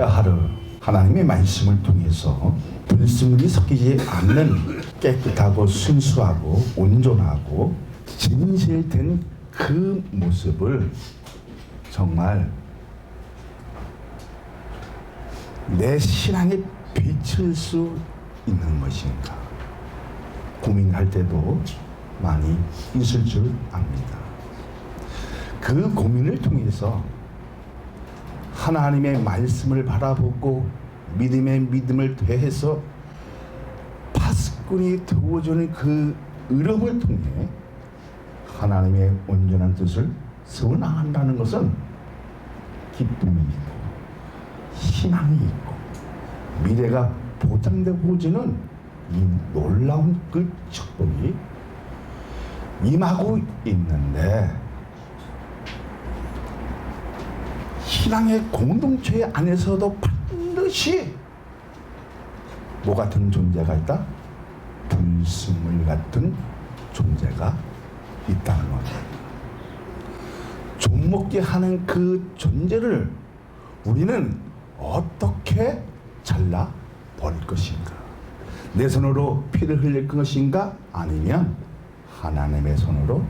태하루 하나님의 말씀을 통해서 불순물이 섞이지 않는 깨끗하고 순수하고 온전하고 진실된 그 모습을 정말 내 신앙에 비칠 수 있는 것인가 고민할 때도 많이 있을 줄 압니다. 그 고민을 통해서 하나님의 말씀을 바라보고 믿음의 믿음을 더해서 파수꾼이 되어주는 그 의롭을 통해 하나님의 온전한 뜻을 세워나간다는 것은 기쁨이 있고 희망이 있고 미래가 보장되고지는 이 놀라운 그 축복이 임하고 있는데, 신앙의 공동체 안에서도 반드시 뭐 같은 존재가 있다? 불순물 같은 존재가 있다는 겁니다. 좀먹게 하는 그 존재를 우리는 어떻게 잘라버릴 것인가? 내 손으로 피를 흘릴 것인가? 아니면 하나님의 손으로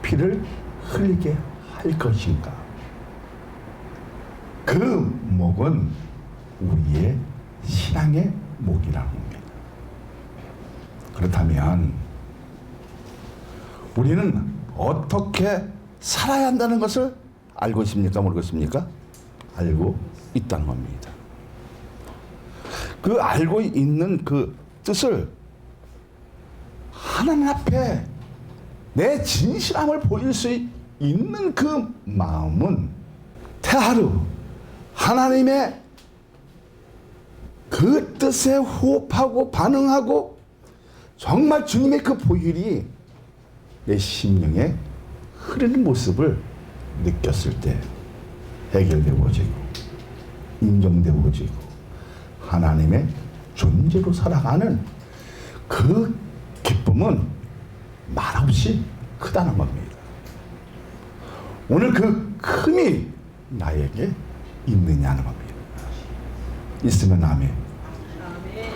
피를 흘리게 할 것인가? 그 목은 우리의 신앙의 목이라는 겁니다. 그렇다면 우리는 어떻게 살아야 한다는 것을 알고 있습니까? 모르고 있습니까? 알고 있다는 겁니다. 그 알고 있는 그 뜻을 하나님 앞에 내 진실함을 보일 수 있는 그 마음은 태하루 하나님의 그 뜻에 호흡하고 반응하고 정말 주님의 그 보혈이 내 심령에 흐르는 모습을 느꼈을 때 해결되어지고 인정되어지고 하나님의 존재로 살아가는 그 기쁨은 말없이 크다는 겁니다. 오늘 그 큼이 나에게 있느냐는 겁니다. 있으면 아멘.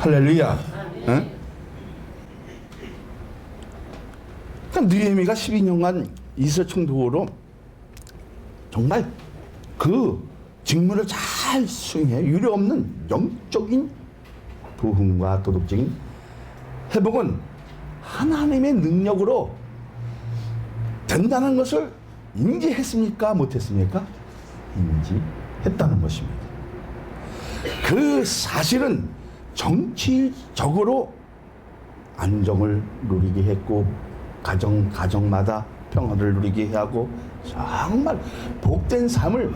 할렐루야. 응? 그러니까 느헤미가 12년간 이스라엘 총독으로 정말 그 직무를 잘 수행해 유례없는 영적인 부흥과 도덕적인 회복은 하나님의 능력으로 된다는 것을 인지했습니까? 못했습니까? 인지했다는 것입니다. 그 사실은 정치적으로 안정을 누리게 했고 가정마다 평화를 누리게 하고 정말 복된 삶을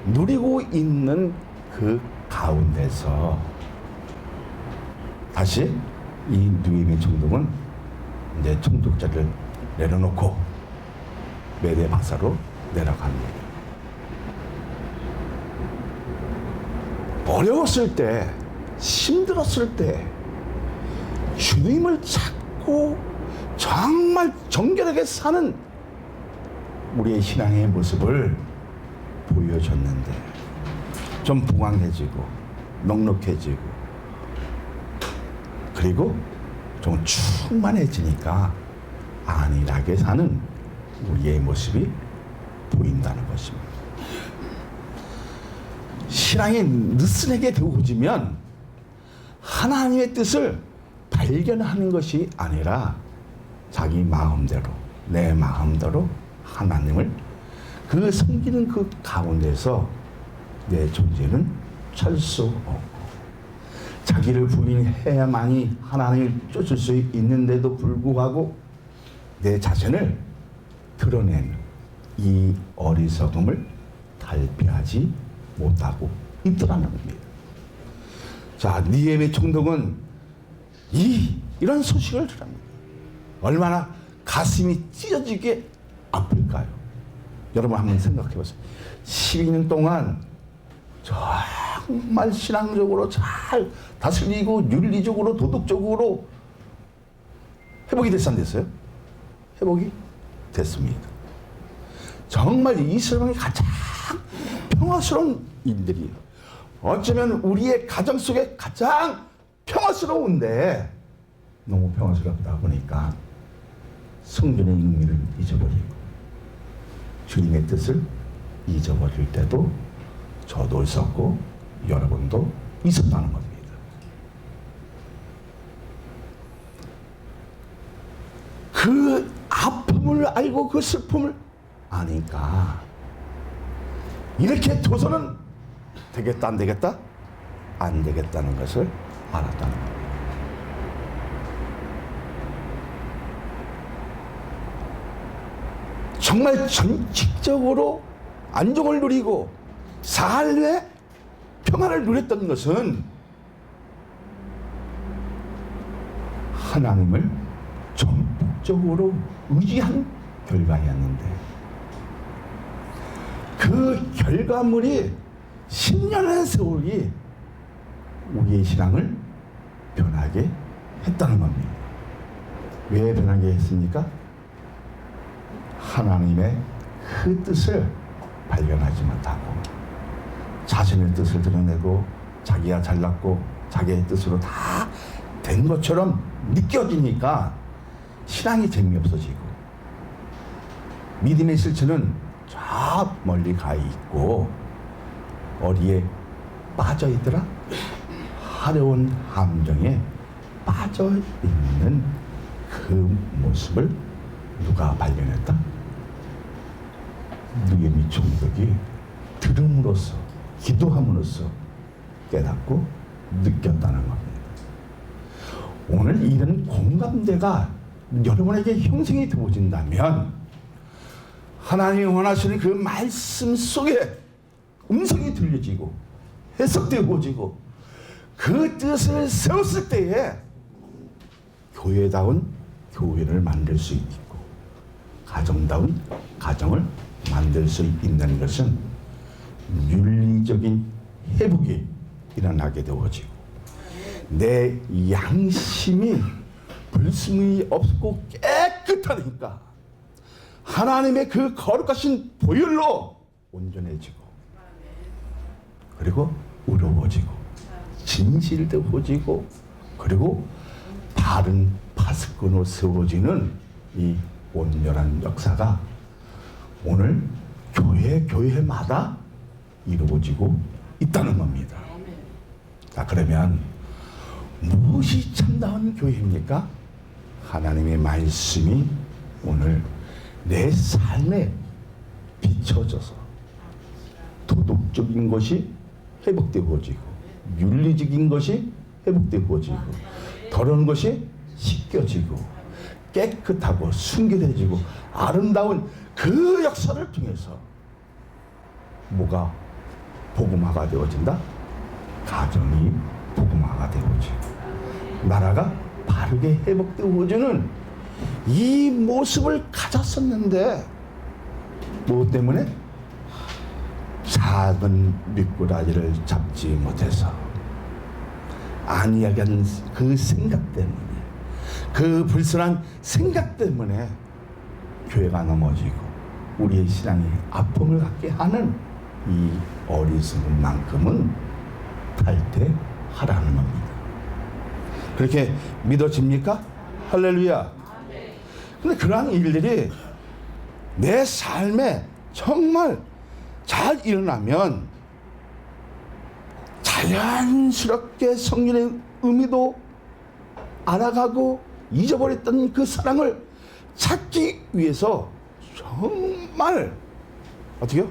누리고 있는 그 가운데서 다시 이 느헤미 총독은 이제 총독자를 내려놓고 메대 박사로 내려갑니다. 어려웠을 때, 힘들었을 때 주님을 찾고 정말 정결하게 사는 우리의 신앙의 모습을 보여줬는데 좀 부강해지고 넉넉해지고 그리고 좀 충만해지니까 안일하게 사는 우리의 모습이 보인다는 것입니다. 신앙이 느슨하게 되어지면 하나님의 뜻을 발견하는 것이 아니라 자기 마음대로 내 마음대로 하나님을 그 섬기는 그 가운데서 내 존재는 찰 수 없고 자기를 부인해야만이 하나님을 쫓을 수 있는데도 불구하고 내 자신을 드러내는 이 어리석음을 달피하지 못하고 있더라는 겁니다. 자, 느헤미 총독은 이런 소식을 들었습니다. 얼마나 가슴이 찢어지게 아플까요? 여러분 한번 생각해 보세요. 12년 동안 정말 신앙적으로 잘 다스리고 윤리적으로 도덕적으로 회복이 됐어 안 됐어요? 회복이 됐습니다. 정말 이스라엘이 가장 평화스러운 일들이 어쩌면 우리의 가정 속에 가장 평화스러운데 너무 평화스럽다 보니까 성전의 의미를 잊어버리고 주님의 뜻을 잊어버릴 때도 저도 있었고 여러분도 있었다는 겁니다. 그 아픔을 알고 그 슬픔을 아니까 이렇게 둬서는 되겠다 안 되겠다? 안 되겠다는 것을 알았다는 겁니다. 정말 전직적으로 안정을 누리고 삶의 평안을 누렸던 것은 하나님을 전폭적으로 의지한 결과였는데 그 결과물이 10년의 세월이 우리의 신앙을 변하게 했다는 겁니다. 왜 변하게 했습니까? 하나님의 그 뜻을 발견하지 못하고 자신의 뜻을 드러내고 자기가 잘났고 자기의 뜻으로 다 된 것처럼 느껴지니까 신앙이 재미없어지고 믿음의 실체는 저 멀리 가 있고 어디에 빠져 있더라? 화려한 함정에 빠져 있는 그 모습을 누가 발견했다? 느헤미 총독이 들음으로써 기도함으로써 깨닫고 느꼈다는 겁니다. 오늘 이런 공감대가 여러분에게 형성이 되어진다면 하나님이 원하시는 그 말씀 속에 음성이 들려지고 해석되어지고 그 뜻을 세웠을 때에 교회다운 교회를 만들 수 있고 가정다운 가정을 만들 수 있는 것은 윤리적인 회복이 일어나게 되어지고 내 양심이 불순이 없고 깨끗하니까 하나님의 그 거룩하신 보혈로 온전해지고 그리고 의로워지고 진실되어지고 그리고 바른 파수꾼으로 세워지는 이 온전한 역사가 오늘 교회마다 이루어지고 있다는 겁니다. 자, 그러면 무엇이 참다운 교회입니까? 하나님의 말씀이 오늘 내 삶에 비춰져서 도덕적인 것이 회복되어지고 윤리적인 것이 회복되어지고 더러운 것이 씻겨지고 깨끗하고 순결해지고 아름다운 그 역사를 통해서 뭐가 복음화가 되어진다? 가정이 복음화가 되어지고 나라가 바르게 회복되어지는 이 모습을 가졌었는데 무엇 때문에? 작은 미꾸라지를 잡지 못해서 안이야기한 그 생각 때문에 그 불순한 생각 때문에 교회가 넘어지고 우리의 신앙이 아픔을 갖게 하는 이 어리석음만큼은 탈퇴하라는 겁니다. 그렇게 믿어집니까? 할렐루야. 근데 그러한 일들이 내 삶에 정말 잘 일어나면 자연스럽게 성령의 의미도 알아가고 잊어버렸던 그 사랑을 찾기 위해서 정말 어떻게요?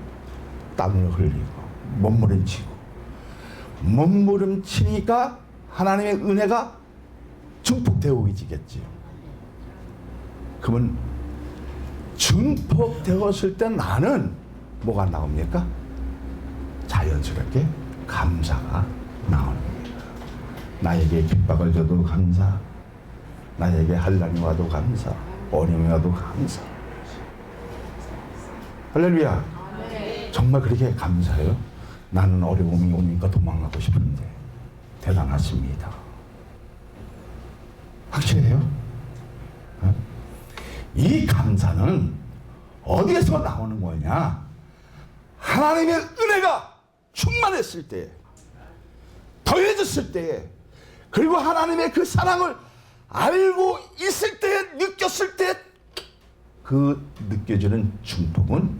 땀을 흘리고 몸부림치니까 하나님의 은혜가 증폭되어지겠지요. 그러면 증폭되었을 때 나는 뭐가 나옵니까? 자연스럽게 감사가 나옵니다. 나에게 핍박을 줘도 감사, 나에게 한란이 와도 감사, 어려움이 와도 감사. 할렐루야. 정말 그렇게 감사해요? 나는 어려움이 오니까 도망가고 싶은데 대단하십니다. 확실해요? 이 감사는 어디에서 나오는 거냐? 하나님의 은혜가 충만했을 때, 더해졌을 때, 그리고 하나님의 그 사랑을 알고 있을 때, 느꼈을 때, 그 느껴지는 축복은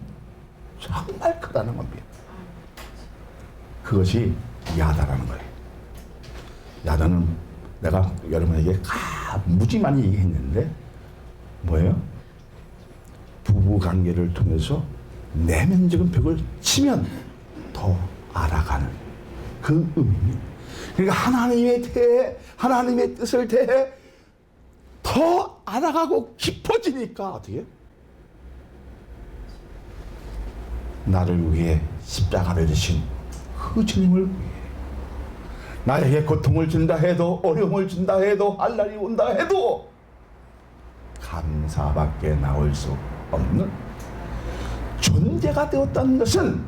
정말 크다는 겁니다. 그것이 야다라는 거예요. 야다는 내가 여러분에게 무지 많이 얘기했는데 뭐예요? 부부 관계를 통해서 내면적인 벽을 치면 더 알아가는 그 의미입니다. 그러니까 하나님에 대해, 하나님의 뜻을 대해 더 알아가고 깊어지니까 어떻게? 나를 위해 십자가를 지신 그 주님을 위해 나에게 고통을 준다 해도, 어려움을 준다 해도, 할 날이 온다 해도 감사밖에 나올 수 없는 존재가 되었다는 것은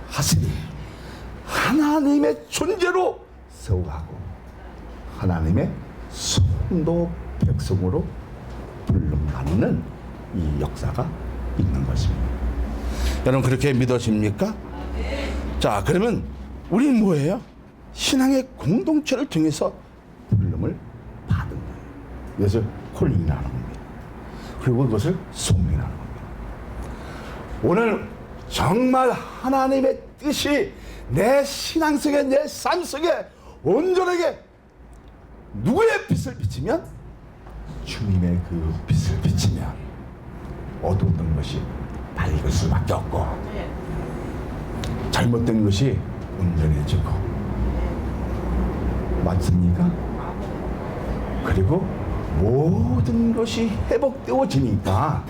하시니 하나님의 존재로 세워가고 하나님의 성도 백성으로 불름받는 이 역사가 있는 것입니다. 여러분 그렇게 믿으십니까? 자, 그러면 우리는 뭐예요? 신앙의 공동체를 통해서 부름을 받은 거예요. 이것을 콜링이라는 겁니다. 그리고 그것을 소명이라는 겁니다. 오늘 정말 하나님의 뜻이 내 신앙 속에, 내 삶 속에 온전하게 누구의 빛을 비치면? 주님의 그 빛을 비치면 어두웠던 것이 밝을 수밖에 없고 잘못된 것이 온전해지고, 맞습니까? 그리고 모든 것이 회복되어지니까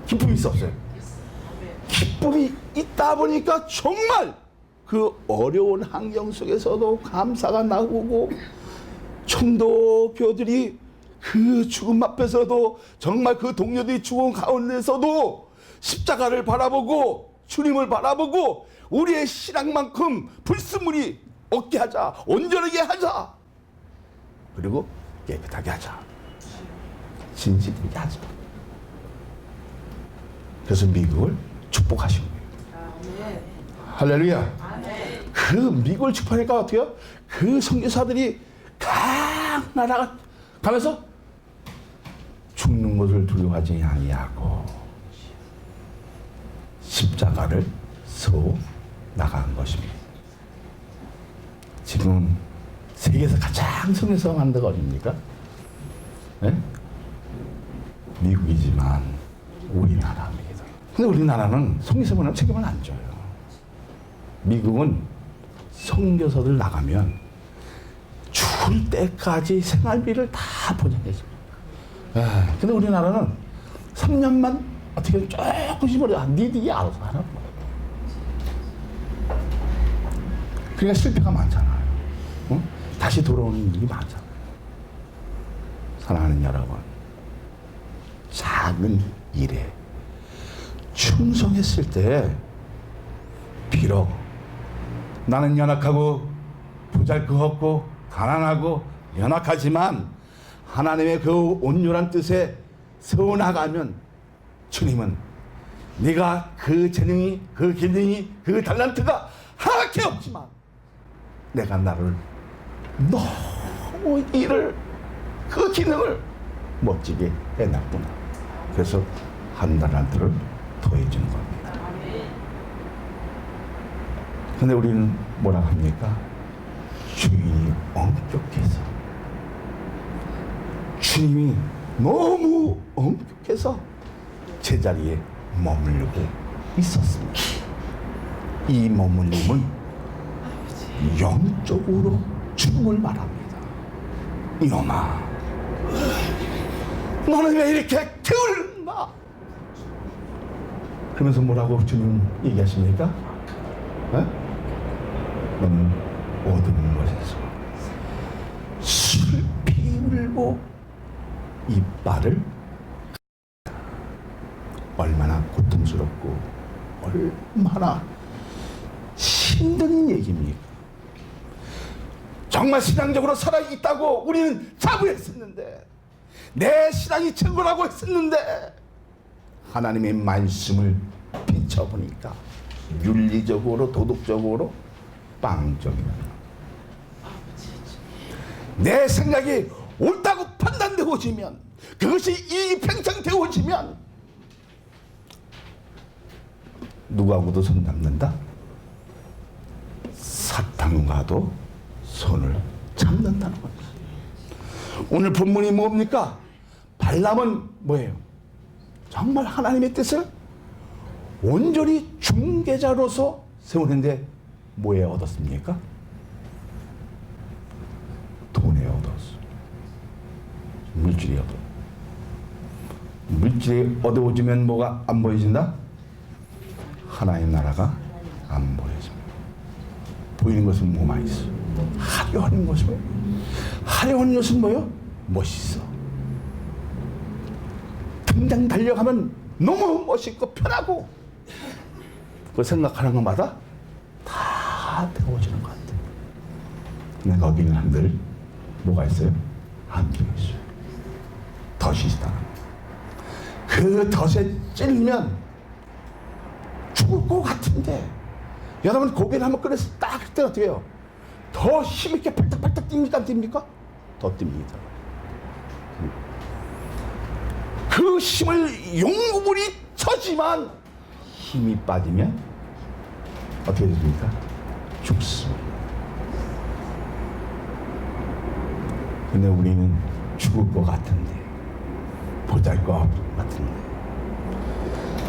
기쁨이 없어요. 기쁨이 있다 보니까 정말 그 어려운 환경 속에서도 감사가 나오고, 청도교들이 그 죽음 앞에서도 정말 그 동료들이 죽은 가운데서도 십자가를 바라보고 주님을 바라보고 우리의 신앙만큼 불순물이 없게 하자, 온전하게 하자, 그리고 깨끗하게 하자, 진실되게 하자. 그래서 미국을 축복하신 거예요. 할렐루야. 그 미국을 축복하니까 어떻게 해요? 그 선교사들이 각 나라가 가면서 죽는 것을 두려워하지 아니하고 십자가를 서 나간 것입니다. 지금 세계에서 가장 성교사가 데가 어디입니까? 네? 미국이지만 우리나라입니다. 근데 우리나라는 성교사보다는 책임을 안 져요. 미국은 선교사들 나가면 죽을 때까지 생활비를 다 보장해줍니다. 근데 우리나라는 3년만 어떻게 조금씩 버려. 니들이 알아서 하는 거예요. 그러니까 실패가 많잖아요. 어? 다시 돌아오는 일이 많잖아요. 사랑하는 여러분, 작은 일에 충성했을 때 비록 나는 연약하고 보잘것없고 가난하고 연약하지만 하나님의 그 온유한 뜻에 세워나가면 주님은 네가 그 재능이, 그 기능이, 그 달란트가 하나밖에 없지만 내가 나를 너무 일을, 그 기능을 멋지게 해놨구나. 그래서 한 달란트를 더해주는 겁니다. 근데 우리는 뭐라 합니까? 주인이 엄격해서, 주님이 너무 엄격해서 제자리에 머물고 있었습니다. 이 머물림은 영적으로 죽음을 말합니다. 이놈아, 너는 왜 이렇게 게으른가? 그러면서 뭐라고 주님 얘기하십니까? 너는 어두운 곳에서 슬피 울고 이빨을, 얼마나 고통스럽고 얼마나 힘든 얘기입니까? 정말 신앙적으로 살아있다고 우리는 자부했었는데, 내 신앙이 최고라고 했었는데, 하나님의 말씀을 비춰보니까 윤리적으로, 도덕적으로 빵적이다. 내 생각이 옳다고 판단되어지면, 그것이 이평창되어지면 누구하고도 손 잡는다? 사탄과도 손을 잡는다는 겁니다. 오늘 본문이 뭡니까? 발람은 뭐예요? 정말 하나님의 뜻을 온전히 중개자로서 세우는데 뭐에 얻었습니까? 돈에 얻었어. 물질이 얻어. 물질이 얻어오지면 뭐가 안 보여진다? 하나님 나라가 안 보여집니다. 보이는 것은 뭐만 있어? 하려 하는 것은 뭐예요? 하려 하는 것은 뭐예요? 멋있어. 당장 달려가면 너무 멋있고 편하고, 그 생각하는 것마다 다 되어지는 것 같아. 근데 거기는 한들 뭐가 있어요? 한계가 있어요. 덫이 있다. 그 덫에 찔리면 죽을 것 같은데, 여러분 고개를 한번 꺼내서 딱 할 때 어떻게 해요? 더 힘있게 팔딱팔딱 뜁니까? 안 뜁니까? 더 뜁니다. 그 힘을 용구불이 쳐지만 힘이 빠지면 어떻게 됩니까? 죽습니다. 근데 우리는 죽을 것 같은데, 보잘것 같은데,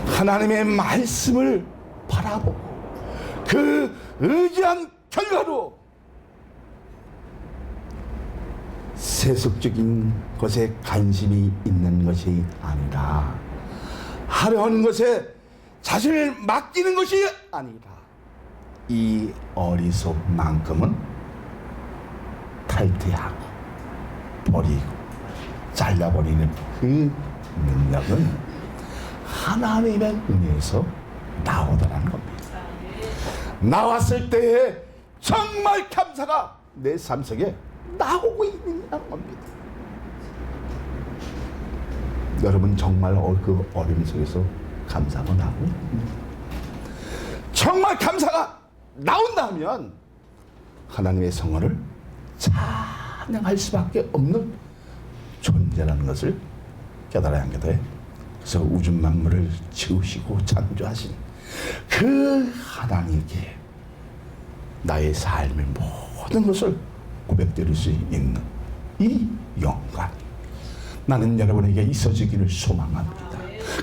하나님의 말씀을 바라보고 그 의지한 결과로 세속적인 것에 관심이 있는 것이 아니라, 하려는 것에 자신을 맡기는 것이 아니라, 이 어리석만큼은 탈퇴하고 버리고 잘라버리는 그 능력은 하나님의 은혜에서 나오더라는 겁니다. 나왔을 때에 정말 감사가 내 삶 속에 나오고 있는 겁니다. 여러분 정말 그 어려움 속에서 감사가 나오고 있습니다. 정말 감사가 나온다면 하나님의 성원을 찬양할 수밖에 없는 존재라는 것을 깨달아야 합니다. 그래서 우주 만물을 지으시고 창조하신 그 하나님께 나의 삶의 모든 것을 고백드릴 수 있는 이 영광, 나는 여러분에게 있어지기를 소망합니다.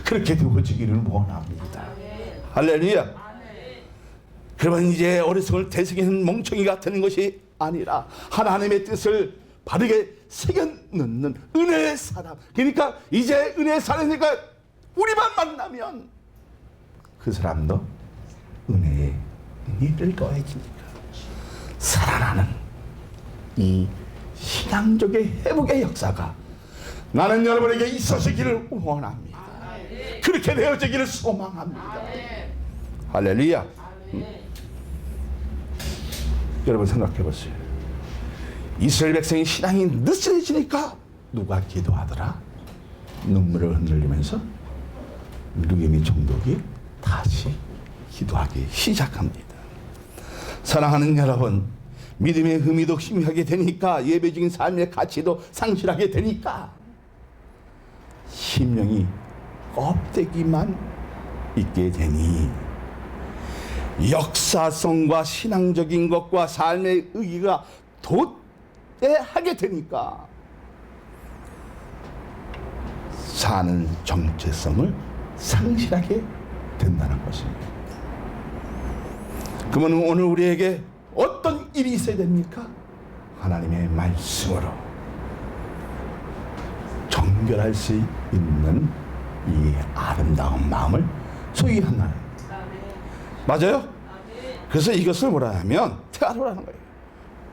그렇게 되어지기를 원합니다. 할렐루야. 그러면 이제 어리석을 되새기는 멍청이가 되는 것이 아니라 하나님의 뜻을 바르게 새겨 넣는 은혜의 사람. 그러니까 이제 은혜의 사람이니까 우리만 만나면 그 사람도 은혜의 일을 더해지니까 살아나는 이 신앙적인 회복의 역사가 나는 여러분에게 있어지기를 원합니다. 그렇게 되어지기를 소망합니다. 할렐루야. 여러분 생각해 보세요. 이스라엘 백성의 신앙이 느슨해지니까 누가 기도하더라? 눈물을 흔들리면서 느헤미 총독이 다시 기도하기 시작합니다. 사랑하는 여러분, 믿음의 의미도 희미하게 되니까, 예배적인 삶의 가치도 상실하게 되니까 심령이 껍데기만 있게 되니 역사성과 신앙적인 것과 삶의 의의가 도태하게 되니까 사는 정체성을 상실하게 된다는 것입니다. 그러면 오늘 우리에게 어떤 일이 있어야 됩니까? 하나님의 말씀으로 정결할 수 있는 이 아름다운 마음을 소유한다는 거예요. 맞아요? 그래서 이것을 뭐라 하면 태아로라는 거예요.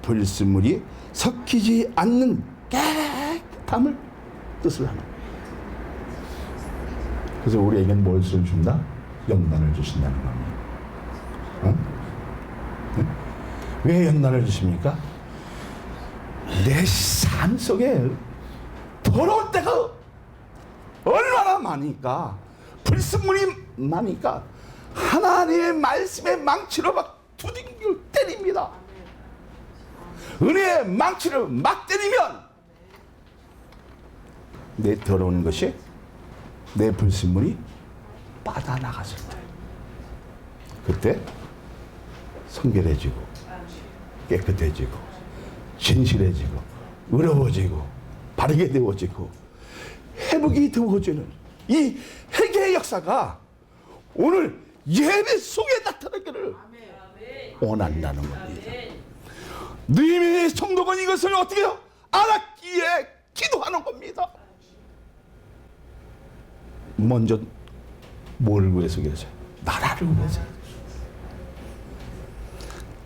불순물이 섞이지 않는 깨끗함을 뜻을 하는 거예요. 그래서 우리에게는 무엇을 준다? 연단을 주신다는 겁니다. 어? 네? 왜 연단을 주십니까? 내 삶 속에 더러울 때가 얼마나 많으니까, 불순물이 많으니까 하나님의 말씀에 망치로 막 두들겨 때리며 것입니다. 은혜의 망치를 막 때리면 내 더러운 것이, 내 불순물이 빠져나갔을 때, 그때 성결해지고 깨끗해지고 진실해지고 의로워지고 바르게 되어지고 회복이 되어지는 이 회개의 역사가 오늘 예배 속에 나타나기를 원한다는 겁니다. 너희의 성도가 이것을 어떻게 해요? 알았기에 기도하는 겁니다. 먼저 뭘 위해서 계세요? 나라를 위해서.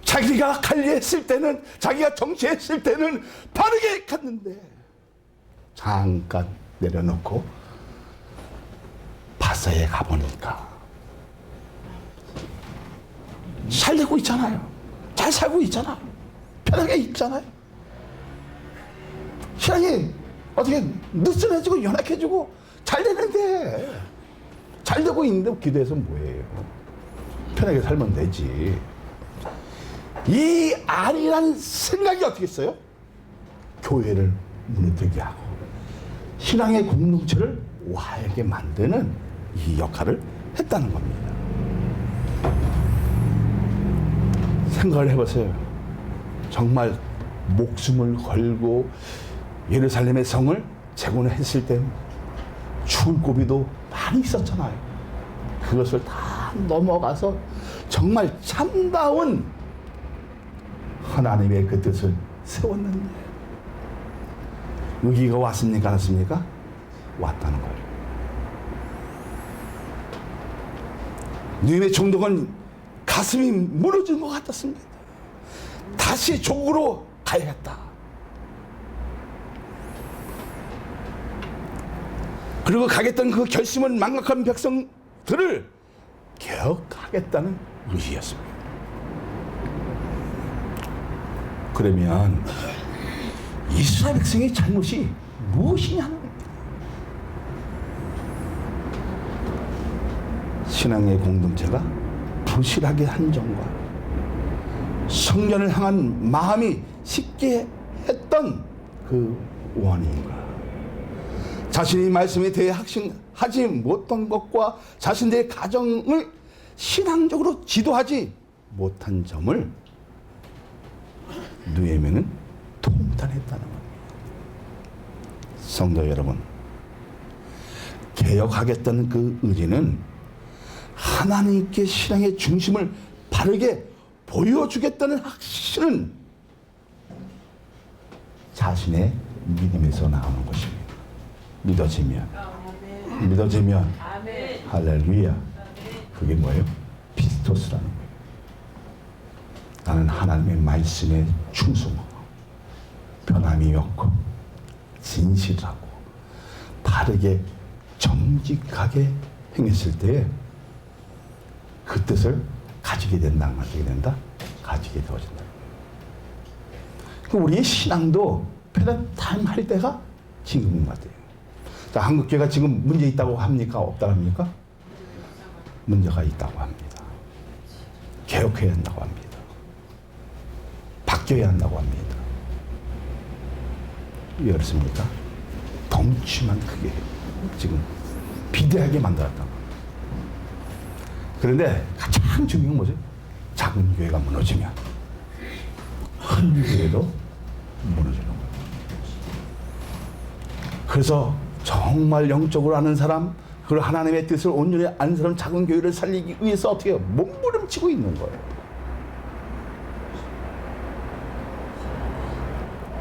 자기가 관리했을 때는, 자기가 정치했을 때는 바르게 갔는데 잠깐 내려놓고 바사에 가보니까 잘 되고 있잖아요. 잘 살고 있잖아요. 편하게 있잖아요. 신앙이 어떻게 느슨해지고 연약해지고 잘 되는데, 잘 되고 있는데 기도해서 뭐예요? 편하게 살면 되지. 이 아니란 생각이 어떻게 있어요? 교회를 무너뜨리게 하고 신앙의 공동체를 와하게 만드는 이 역할을 했다는 겁니다. 생각을 해보세요. 정말 목숨을 걸고 예루살렘의 성을 재건했을 때 죽을 고비도 많이 있었잖아요. 그것을 다 넘어가서 정말 참다운 하나님의 그 뜻을 세웠는데 위기가 왔습니까? 안 왔습니까? 왔다는 거예요. 니네 총독은 가슴이 무너진 것 같았습니다. 다시 조국으로 가야겠다. 그리고 가겠다는 그 결심은 망각한 백성들을 개혁하겠다는 의지였습니다. 그러면 이스라엘 백성의 잘못이 무엇이냐는 겁니다. 신앙의 공동체가 부실하게 한 점과 성전을 향한 마음이 쉽게 했던 그 원인과 자신이 말씀에 대해 확신하지 못한 것과 자신들의 가정을 신앙적으로 지도하지 못한 점을 느헤미야는 통탄했다는 겁니다. 성도 여러분, 개혁하겠다는 그 의지는 하나님께 신앙의 중심을 바르게 보여주겠다는 확신은 자신의 믿음에서 나오는 것입니다. 믿어지면 할렐루야. 그게 뭐예요? 피스토스라는 거예요. 나는 하나님의 말씀에 충성하고 변함이 없고 진실하고 바르게 정직하게 행했을 때에 그 뜻을 가지게 된다, 안 가지게 된다? 가지게 되어진다. 우리의 신앙도 패러다임 할 때가 지금인 것 같아요. 자, 한국교회가 지금 문제 있다고 합니까? 없다고 합니까? 문제가 있다고 합니다. 개혁해야 한다고 합니다. 바뀌어야 한다고 합니다. 왜 그렇습니까? 덩치만 크게 지금 비대하게 만들었다고 합니다. 그런데 가장 중요한 건 뭐죠? 작은 교회가 무너지면 큰 교회도 무너지는 거예요. 그래서 정말 영적으로 아는 사람, 그리고 하나님의 뜻을 온전히 아는 사람, 작은 교회를 살리기 위해서 어떻게 몸부림치고 있는 거예요.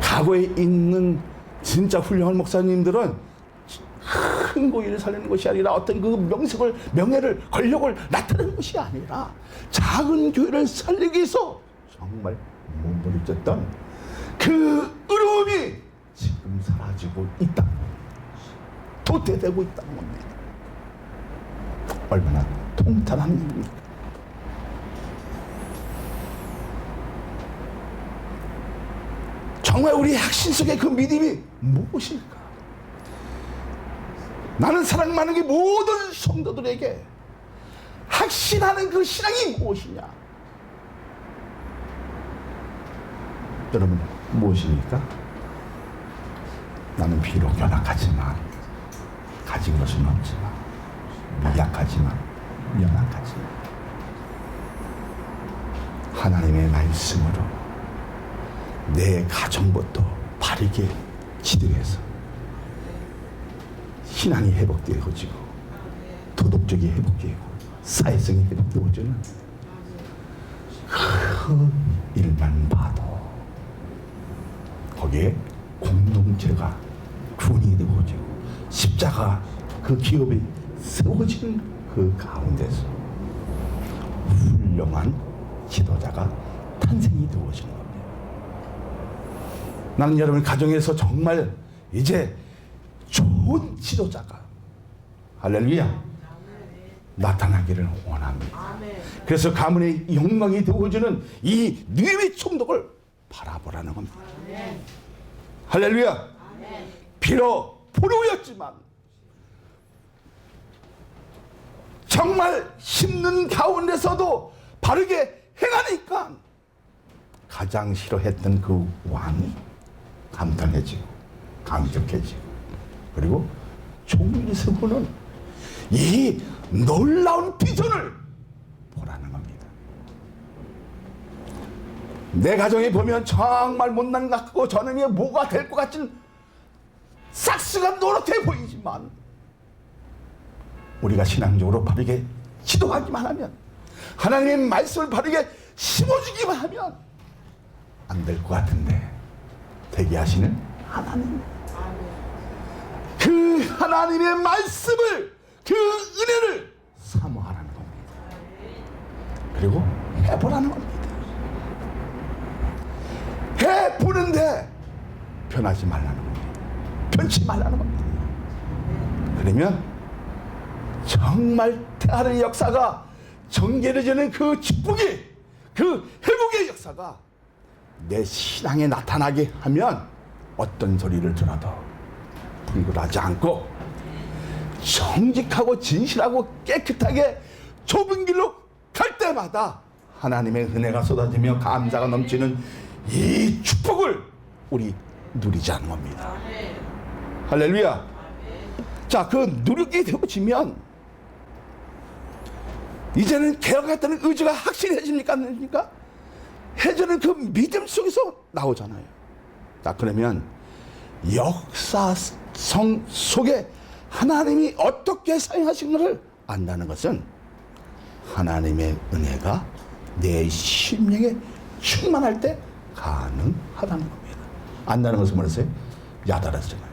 과거에 있는 진짜 훌륭한 목사님들은 큰 교회를 살리는 것이 아니라 어떤 그 명색을, 명예를, 권력을 나타내는 것이 아니라 작은 교회를 살리기 위해서 정말 몸부림쳤던 그 의로움이 지금 사라지고 있다. 도태되고 있다는 겁니다. 얼마나 통탄한 일입니까? 정말 우리 핵심 속의 그 믿음이 무엇일까? 나는 사랑하는 게 모든 성도들에게 확신하는 그 신앙이 무엇이냐? 여러분 무엇입니까? 나는 비록 연약하지만, 가진 것은 없지만, 미약하지만, 연약하지만, 하나님의 말씀으로 내 가정부터 바르게 지도해서 신앙이 회복되어지고, 도덕적이 회복되고, 사회성이 회복되어지는 그 일만 봐도 거기에 공동체가 군이 되어지고, 십자가 그 기업이 세워지는 그 가운데서 훌륭한 지도자가 탄생이 되어지는 겁니다. 나는 여러분 가정에서 정말 이제 좋은 지도자가, 할렐루야, 나타나기를 원합니다. 그래서 가문의 영광이 되어지는 이 니느웨 총독을 바라보라는 겁니다. 할렐루야. 비록 포로였지만 정말 힘든 가운데서도 바르게 행하니까 가장 싫어했던 그 왕이 감탄해지고 감격해지고, 그리고 종이 서고는 이 놀라운 비전을 보라는 겁니다. 내 가정에 보면 정말 못난 것 같고 저놈이 뭐가 될 것 같은 싹스가 노릇해 보이지만, 우리가 신앙적으로 바르게 지도하기만 하면, 하나님의 말씀을 바르게 심어주기만 하면 안 될 것 같은데, 되게 하시는 하나님, 그 하나님의 말씀을, 그 은혜를 사모하라는 겁니다. 그리고 해보라는 겁니다. 해보는데 변하지 말라는 겁니다. 변치 말라는 겁니다. 그러면 정말 하나님의 역사가 정결해지는 그 축복이, 그 회복의 역사가 내 신앙에 나타나게 하면 어떤 소리를 들어도 분별하지 않고 정직하고 진실하고 깨끗하게 좁은 길로 갈 때마다 하나님의 은혜가 쏟아지며 감사가 넘치는 이 축복을 우리 누리지 않는 겁니다. 할렐루야. 자, 그 누리게 되어지면 이제는 개혁했다는 의지가 확실해집니까? 안 됩니까? 해저는 그 믿음 속에서 나오잖아요. 자, 그러면 역사성 속에 하나님이 어떻게 사용하신 것을 안다는 것은 하나님의 은혜가 내 심령에 충만할 때 가능하다는 겁니다. 안다는 것은 뭐였어요? 야달았잖아요.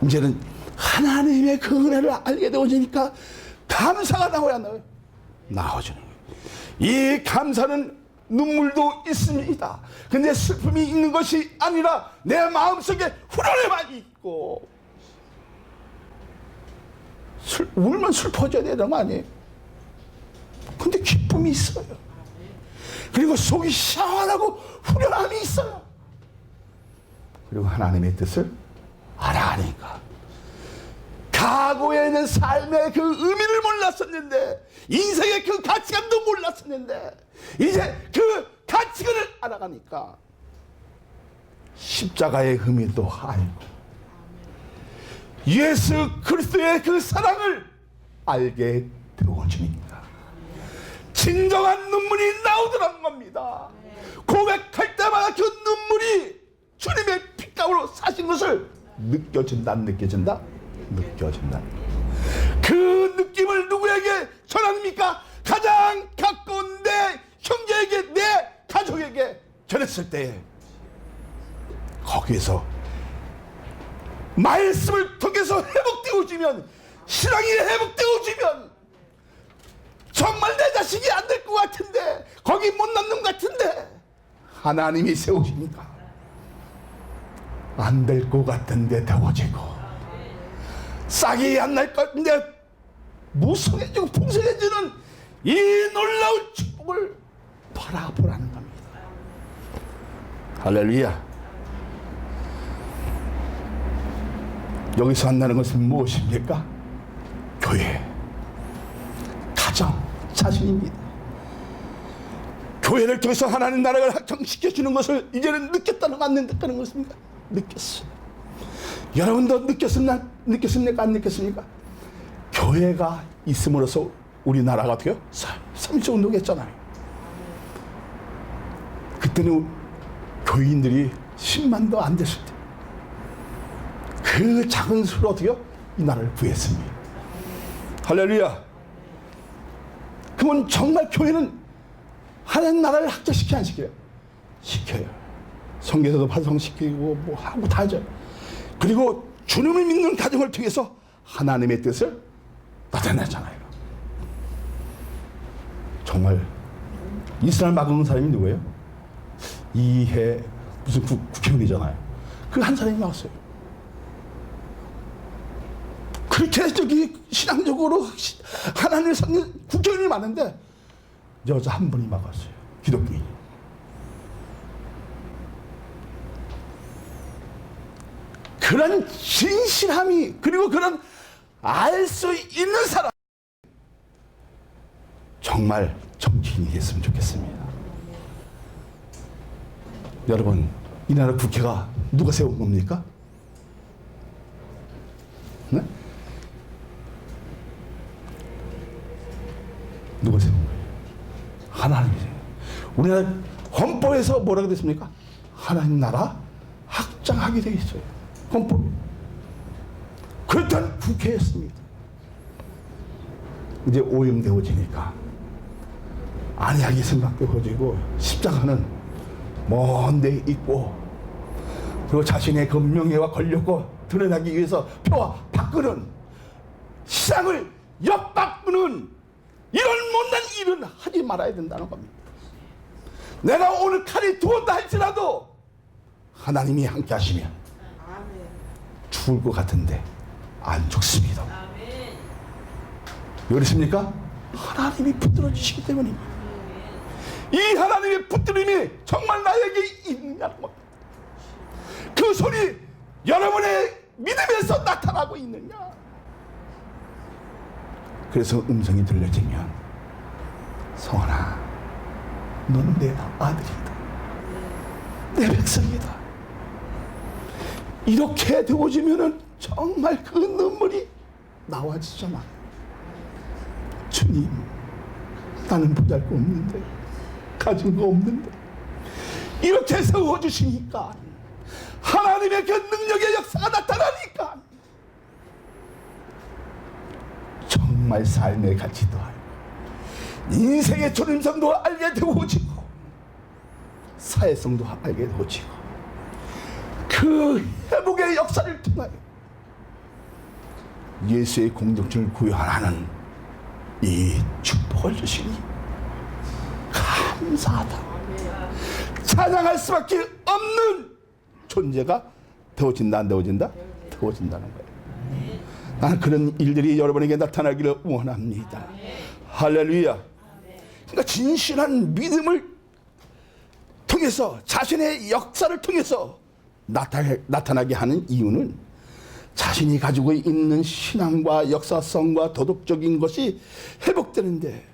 이제는 하나님의 그 은혜를 알게 되어지니까 감사가 나와야 나와요. 나와주는 거예요. 이 감사는 눈물도 있습니다. 근데 슬픔이 있는 것이 아니라 내 마음속에 후련함이 있고, 울면 슬퍼져야 되는 거 아니에요? 근데 기쁨이 있어요. 그리고 속이 시원하고 후련함이 있어요. 그리고 하나님의 뜻을 알아하니까, 과거에 있는 삶의 그 의미를 몰랐었는데, 인생의 그 가치관도 몰랐었는데, 이제 그 가치관을 알아가니까 십자가의 의미도 알고 예수 그리스도의 그 사랑을 알게 되어지니까 진정한 눈물이 나오더라는 겁니다. 고백할 때마다 그 눈물이 주님의 핏값으로 사신 것을 느껴진다, 안 느껴진다? 느껴진다. 그 느낌을 누구에게 전합니까? 가장 가까운 내 형제에게, 내 가족에게 전했을 때 거기에서 말씀을 통해서 회복되어지면, 신앙이 회복되어지면, 정말 내 자식이 안 될 것 같은데, 거기 못 남는 것 같은데 하나님이 세우시니까 안 될 것 같은데 되어지고, 싹이 안 날 것 같은데 무성해지고 풍성해지는 이 놀라운 축복을 바라보라는 겁니다. 할렐루야. 여기서 한다는 것은 무엇입니까? 교회, 가정, 자신입니다. 교회를 통해서 하나님 나라를 확장시켜주는 것을 이제는 느꼈다는 거 안 느꼈다는 것입니까? 느꼈어요. 여러분도 느꼈습니까? 안 느꼈습니까? 교회가 있음으로써 우리나라가 어떻게 해요? 3조 운동했잖아요. 그때는 교인들이 10만도 안 됐을 때 그 작은 수로 어떻게 해요? 이 나라를 구했습니다. 할렐루야. 그러면 정말 교회는 하나님 나라를 확장시켜 안 시켜요? 시켜요. 성경에서도 파송시키고 뭐 하고 다 하죠. 그리고 주님을 믿는 가정을 통해서 하나님의 뜻을 나타내잖아요. 정말 이스라엘 막은 사람이 누구예요? 이해 무슨 국회의원이잖아요. 그 한 사람이 나왔어요. 그렇게 저기 신앙적으로 하나님을 섬기는 국회의원이 많은데 여자 한 분이 막았어요. 기독교인. 그런 진실함이 그리고 그런 알 수 있는 사람 정말 정치인이 됐으면 좋겠습니다. 여러분 이 나라 국회가 누가 세운 겁니까? 네? 누가 세운 거예요? 하나님이세요. 우리나라 헌법에서 뭐라고 됐습니까? 하나님 나라 확장하게 되어 있어요. 헌법에. 그렇다면 국회였습니다. 이제 오염되어지니까 안약이 생각되어지고 십자가는 먼 데 있고 그리고 자신의 그 명예와 권력과 드러나기 위해서 표와 바꾸는 시장을 엿바꾸는 이런 못난 일은 하지 말아야 된다는 겁니다. 내가 오늘 칼이 두었다 할지라도 하나님이 함께 하시면 죽을 것 같은데 안 죽습니다. 왜 그렇습니까? 하나님이 붙들어 주시기 때문입니다. 이 하나님의 붙들림이 정말 나에게 있느냐는 겁니다. 그 소리 여러분의 믿음에서 나타나고 있느냐. 그래서 음성이 들려지면 성원아 너는 내 아들이다. 내 백성이다. 이렇게 되어지면은 정말 그 눈물이 나와지잖아. 주님 나는 보잘것 없는데 가진 거 없는데 이렇게 세워주시니까 하나님의 그 능력의 역사가 나타나니까 정말 삶의 가치도 알고 인생의 존엄성도 알게 되어지고 사회성도 알게 되어지고 그 회복의 역사를 통하여 예수의 공동체를 구현하는 이 축복을 주시니 감사하다. 찬양할 수밖에 없는 존재가 되어진다 안 되어진다? 되어진다는 거예요. 나는 그런 일들이 여러분에게 나타나기를 원합니다. 할렐루야. 그러니까 진실한 믿음을 통해서 자신의 역사를 통해서 나타나게 하는 이유는 자신이 가지고 있는 신앙과 역사성과 도덕적인 것이 회복되는데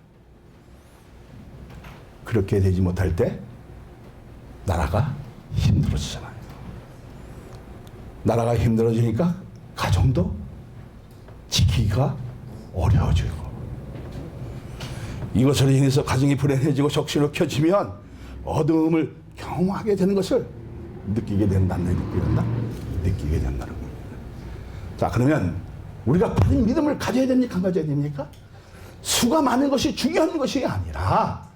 그렇게 되지 못할 때 나라가 힘들어지잖아요. 나라가 힘들어지니까 가정도 지키기가 어려워지고 이것으로 인해서 가정이 불안해지고 적신으로 켜지면 어두움을 경험하게 되는 것을 느끼게 된다는 겁니다. 자, 그러면 우리가 바른 믿음을 가져야 됩니까? 안 가져야 됩니까? 수가 많은 것이 중요한 것이 아니라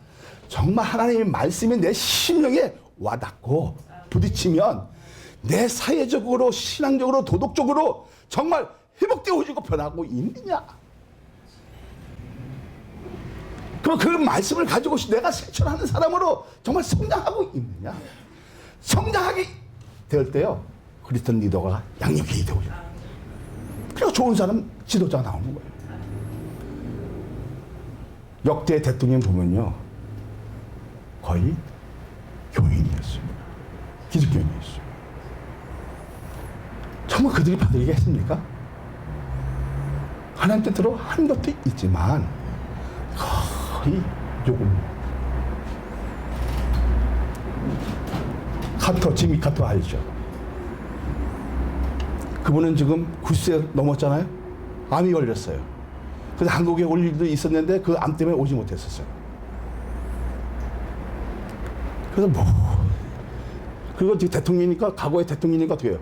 정말 하나님의 말씀이 내 심령에 와닿고 부딪히면 내 사회적으로 신앙적으로 도덕적으로 정말 회복되어지고 변하고 있느냐. 그럼 그 말씀을 가지고 내가 실천하는 사람으로 정말 성장하고 있느냐. 성장하게 될 때요 그리스도인 리더가 양육이 되오죠. 그래서 좋은 사람 지도자가 나오는 거예요. 역대 대통령 보면요 거의 교인이었어요. 기독교인이었어요. 정말 그들이 받으리게 했습니까? 하나님 뜻대로 한 것도 있지만 거의 조금 카터, 지미 카터 알죠? 그분은 지금 90세 넘었잖아요. 암이 걸렸어요. 그래서 한국에 올 일도 있었는데 그 암 때문에 오지 못했었어요. 그래서 그리고 지금 대통령이니까, 과거의 대통령이니까 돼요.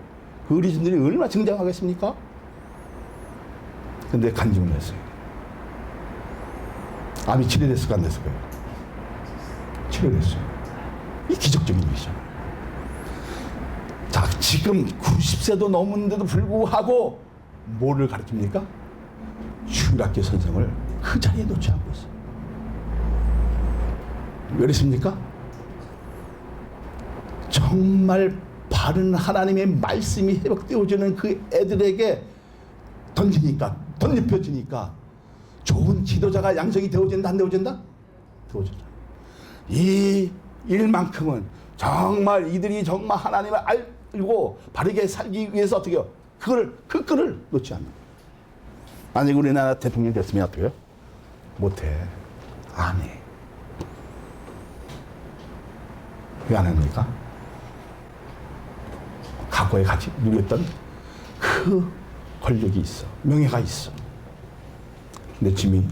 그 어르신들이 얼마나 증장하겠습니까? 근데 간증을 했어요. 암이 치료됐을까 안 됐을까요? 치료됐어요. 이 기적적인 일이잖아요. 자, 지금 90세도 넘은데도 불구하고 뭐를 가르칩니까? 주일학교 선생을 그 자리에 놓지 않고 있어요. 왜 그렇습니까? 정말 바른 하나님의 말씀이 회복되어지는 그 애들에게 던집혀지니까 좋은 지도자가 양성이 되어진다, 안 되어진다? 되어진다. 이 일만큼은 정말 이들이 정말 하나님을 알고 바르게 살기 위해서 어떻게 해요? 그 끈을 놓지 않는 거예요. 만약에 우리나라 대통령 됐으면 어떻게 해요? 못해. 안 해. 왜 안 합니까? 과거에 같이 누렸던 그 권력이 있어. 명예가 있어. 근데 지미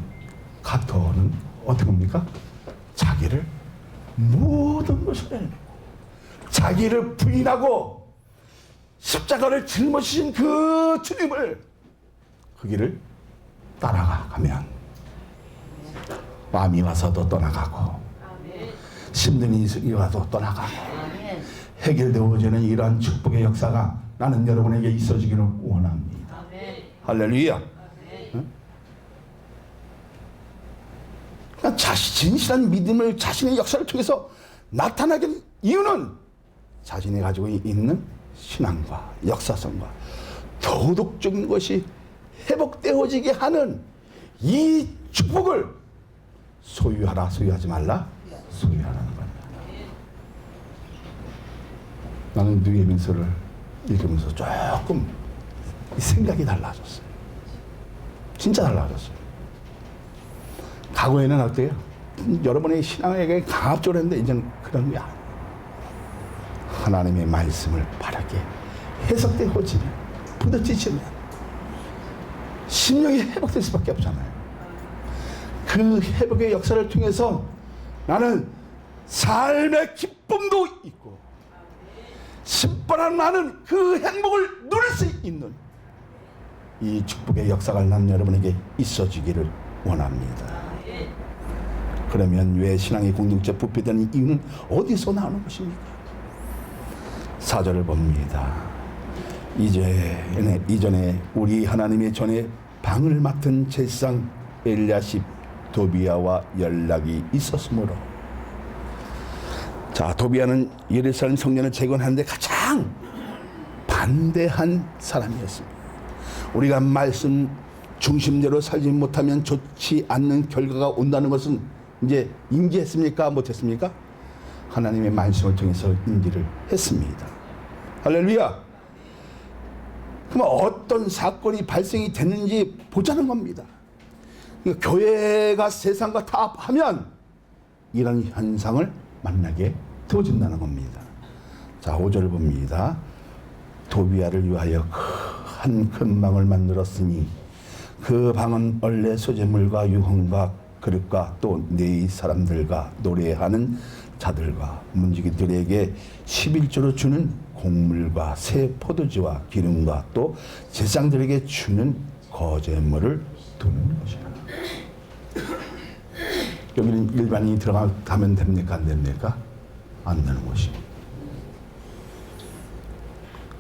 카터는 어떻게 합니까? 자기를 모든 것을 내놓고 자기를 부인하고 십자가를 짊어지신 그 주님을 그 길을 따라가면 암이 와서도 떠나가고 힘든 일이 와도 떠나가고 해결되어지는 이러한 축복의 역사가 나는 여러분에게 있어지기를 원합니다. 할렐루야. 그러니까 진실한 믿음을 자신의 역사를 통해서 나타나게 된 이유는 자신이 가지고 있는 신앙과 역사성과 도덕적인 것이 회복되어지게 하는 이 축복을 소유하라, 소유하지 말라, 소유하라는 겁니다. 나는 느헤미야서를 읽으면서 조금 생각이 달라졌어요. 진짜 달라졌어요. 과거에는 어때요? 여러분의 신앙에게 강압적으로 했는데 이제는 그런 게 아니에요. 하나님의 말씀을 바르게 해석되어지면, 부딪히면 심령이 회복될 수밖에 없잖아요. 그 회복의 역사를 통해서 나는 삶의 기쁨도 있고 신바람 나는 그 행복을 누릴 수 있는 이 축복의 역사가 난 여러분에게 있어지기를 원합니다. 그러면 왜 신앙의 공동체 부패되는 이유는 어디서 나오는 것입니까? 4절을 봅니다. 이전에 우리 하나님의 전에 방을 맡은 제사장 엘리야십 도비야와 연락이 있었으므로, 자, 도비야는 예루살렘 성전을 재건하는데 가장 반대한 사람이었습니다. 우리가 말씀 중심대로 살지 못하면 좋지 않는 결과가 온다는 것은 이제 인지했습니까? 못했습니까? 하나님의 말씀을 통해서 인지를 했습니다. 할렐루야. 그럼 어떤 사건이 발생이 됐는지 보자는 겁니다. 그러니까 교회가 세상과 타협하면 이런 현상을 만나게 되어진다는 겁니다. 자, 5절을 봅니다. 도비야를 위하여 한 큰 방을 만들었으니 그 방은 원래 소재물과 유황과 그릇과 또 네이 사람들과 노래하는 자들과 문지기들에게 11조로 주는 곡물과 새 포도주와 기름과 또 제사장들에게 주는 거제물을 두는 것이라. 여기는 일반인이 들어가면 됩니까? 안 됩니까? 안 되는 것입니다.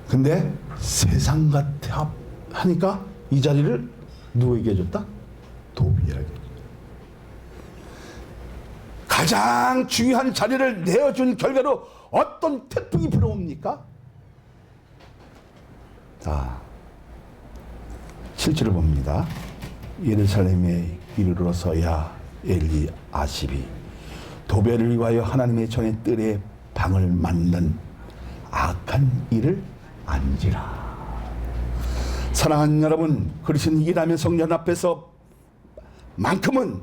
근데 세상과 하니까 이 자리를 누구에게 줬다? 도비야에게. 가장 중요한 자리를 내어준 결과로 어떤 태풍이 불어옵니까? 자, 7절을 봅니다. 예루살렘에 이르러서야 엘리아십이 도비야를 위하여 하나님의 전의 뜰에 방을 만든 악한 일을 안지라. 사랑하는 여러분, 그리스도는 일하며 성전 앞에서 만큼은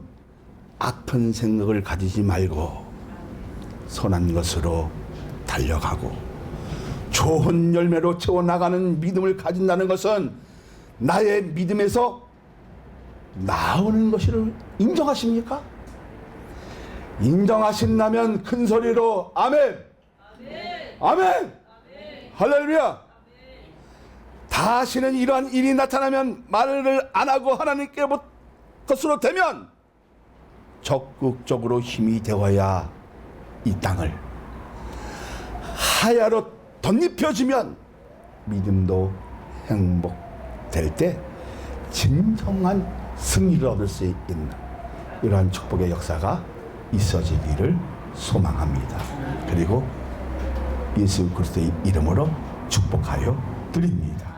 아픈 생각을 가지지 말고 선한 것으로 달려가고 좋은 열매로 채워나가는 믿음을 가진다는 것은 나의 믿음에서 나오는 것을 인정하십니까? 인정하신다면 큰 소리로 아멘! 아멘! 아멘! 할렐루야! 다시는 이러한 일이 나타나면 말을 안 하고 하나님께 것으로 되면 적극적으로 힘이 되어야 이 땅을 하야로 덧입혀지면 믿음도 행복될 때 진정한 승리를 얻을 수 있는 이러한 축복의 역사가 있어지기를 소망합니다. 그리고 예수 그리스도의 이름으로 축복하여 드립니다.